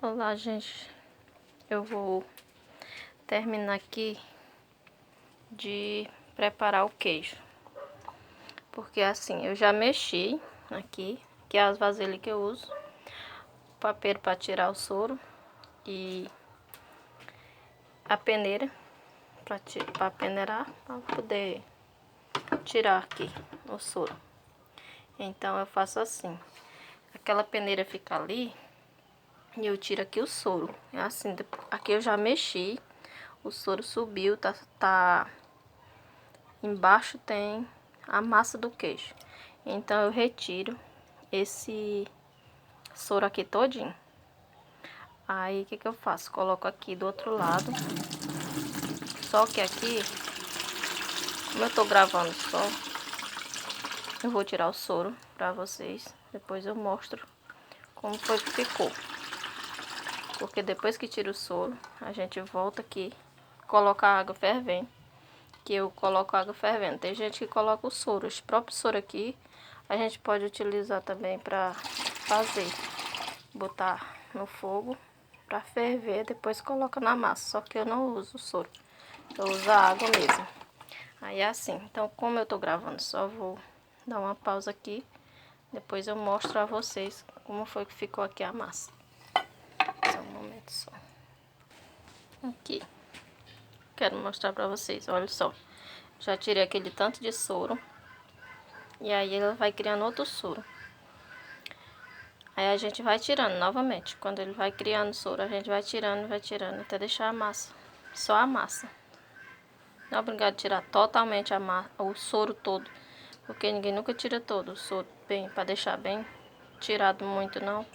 Olá, gente. Eu vou terminar aqui de preparar o queijo. Porque assim, eu já mexi aqui, que é as vasilhas que eu uso. Papel para tirar o soro e a peneira para peneirar, para poder tirar aqui o soro. Então eu faço assim. Aquela peneira fica ali e eu tiro aqui o soro. É assim, aqui eu já mexi. O soro subiu, tá embaixo tem a massa do queijo. Então eu retiro esse soro aqui todinho. Aí o que eu faço? Coloco aqui do outro lado. Só que aqui, como eu tô gravando só, eu vou tirar o soro pra vocês. Depois eu mostro como foi que ficou. Porque depois que tira o soro, a gente volta aqui, coloca a água fervendo. Que eu coloco água fervendo. Tem gente que coloca o soro. Esse próprio soro aqui a gente pode utilizar também para fazer. Botar no fogo para ferver, depois coloca na massa. Só que eu não uso o soro. Eu uso a água mesmo. Aí é assim. Então, como eu tô gravando, só vou dar uma pausa aqui. Depois eu mostro a vocês como foi que ficou aqui a massa. Só um momento só. Aqui. Quero mostrar pra vocês, olha só. Já tirei aquele tanto de soro. E aí ela vai criando outro soro. Aí a gente vai tirando novamente. Quando ele vai criando soro, a gente vai tirando até deixar a massa. Só a massa. Não é obrigado a tirar totalmente a massa, o soro todo. Porque ninguém nunca tira todo o soro bem, para deixar bem tirado muito não.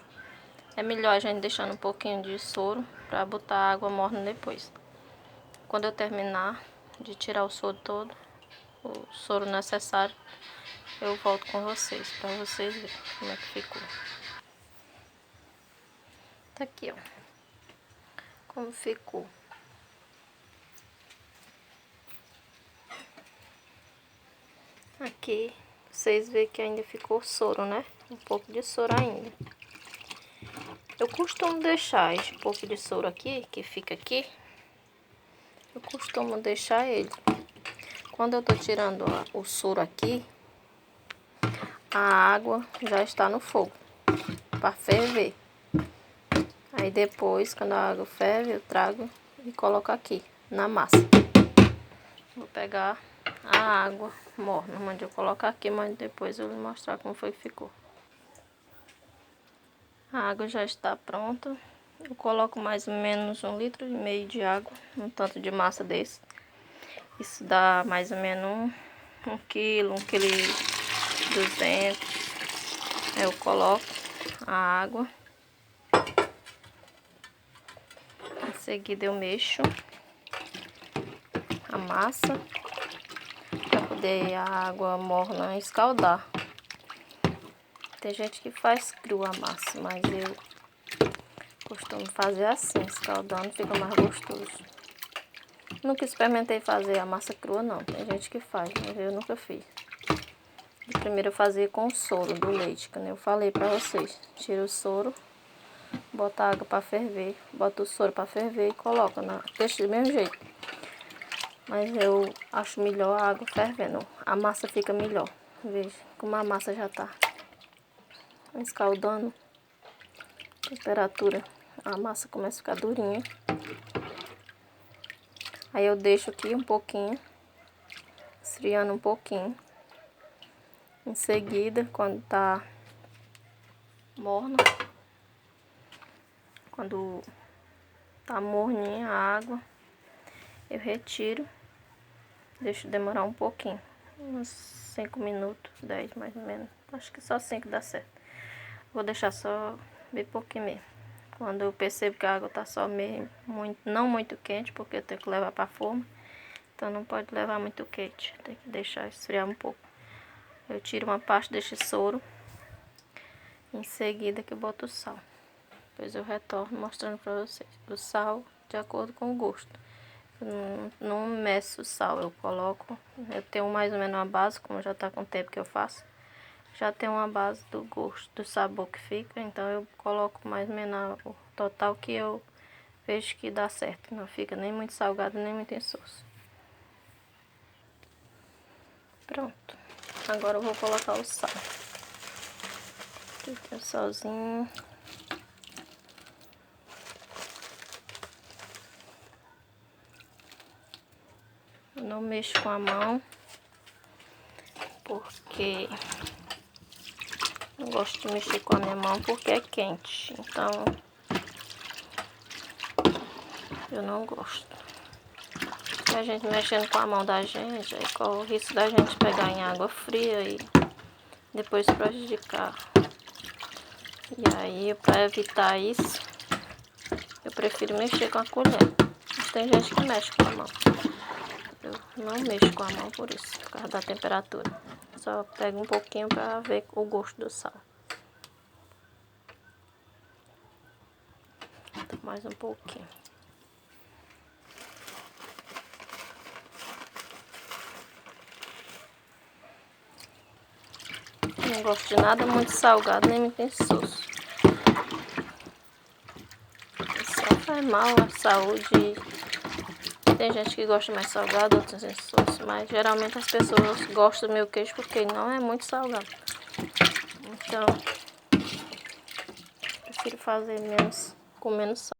É melhor a gente deixando um pouquinho de soro para botar água morna depois. Quando eu terminar de tirar o soro todo, o soro necessário, eu volto com vocês, para vocês verem como é que ficou. Tá aqui, ó. Como ficou. Aqui, vocês veem que ainda ficou soro, né? Um pouco de soro ainda. Eu costumo deixar esse pouco de soro aqui, que fica aqui. Eu costumo deixar ele. Quando eu tô tirando o soro aqui, a água já está no fogo para ferver. Aí depois, quando a água ferve, eu trago e coloco aqui na massa. Vou pegar a água morna, onde eu coloco aqui, mas depois eu vou mostrar como foi que ficou. A água já está pronta. Eu coloco mais ou menos 1,5 litro de água, um tanto de massa desse. Isso dá mais ou menos 1 quilo, 1,2 kg. Aí eu coloco a água. Em seguida eu mexo a massa para poder a água morna escaldar. Tem gente que faz crua a massa, mas eu costumo fazer assim, escaldando, fica mais gostoso. Nunca experimentei fazer a massa crua não, tem gente que faz, mas eu nunca fiz. De primeiro eu fazia com o soro do leite, que eu falei pra vocês. Tira o soro, bota a água pra ferver, bota o soro pra ferver e coloca, deixa do mesmo jeito. Mas eu acho melhor a água fervendo, a massa fica melhor. Veja como a massa já tá escaldando. Temperatura, a massa começa a ficar durinha. Aí eu deixo aqui um pouquinho, esfriando um pouquinho. Em seguida, quando tá morna, quando tá morninha a água, eu retiro, deixo demorar um pouquinho, uns 5 minutos, 10 mais ou menos. Acho que só 5 dá certo. Vou deixar só bem pouquinho mesmo. Quando eu percebo que a água tá só meio, não muito quente, porque eu tenho que levar pra forma. Então não pode levar muito quente, tem que deixar esfriar um pouco. Eu tiro uma parte desse soro, em seguida que eu boto o sal. Depois eu retorno mostrando pra vocês. O sal de acordo com o gosto. Eu não meço o sal, eu coloco. Eu tenho mais ou menos uma base, como já tá com o tempo que eu faço. já tem uma base do gosto, do sabor que fica, então eu coloco mais ou menos o total que eu vejo que dá certo. Não fica nem muito salgado, nem muito insosso. Pronto. Agora eu vou colocar o sal. Aqui tem o salzinho. Eu não mexo com a mão, porque não gosto de mexer com a minha mão porque é quente. Então eu não gosto. E a gente mexendo com a mão da gente, aí corre o risco da gente pegar em água fria e depois prejudicar. E aí, para evitar isso, eu prefiro mexer com a colher. Mas tem gente que mexe com a mão. Eu não mexo com a mão por isso, por causa da temperatura. Só pego um pouquinho para ver o gosto do sal. Mais um pouquinho. Não gosto de nada muito salgado, nem muito insosso. Só faz mal à saúde. Tem gente que gosta mais salgado, outros insosso, mas geralmente as pessoas gostam do meu queijo porque não é muito salgado. Então, prefiro fazer com menos sal.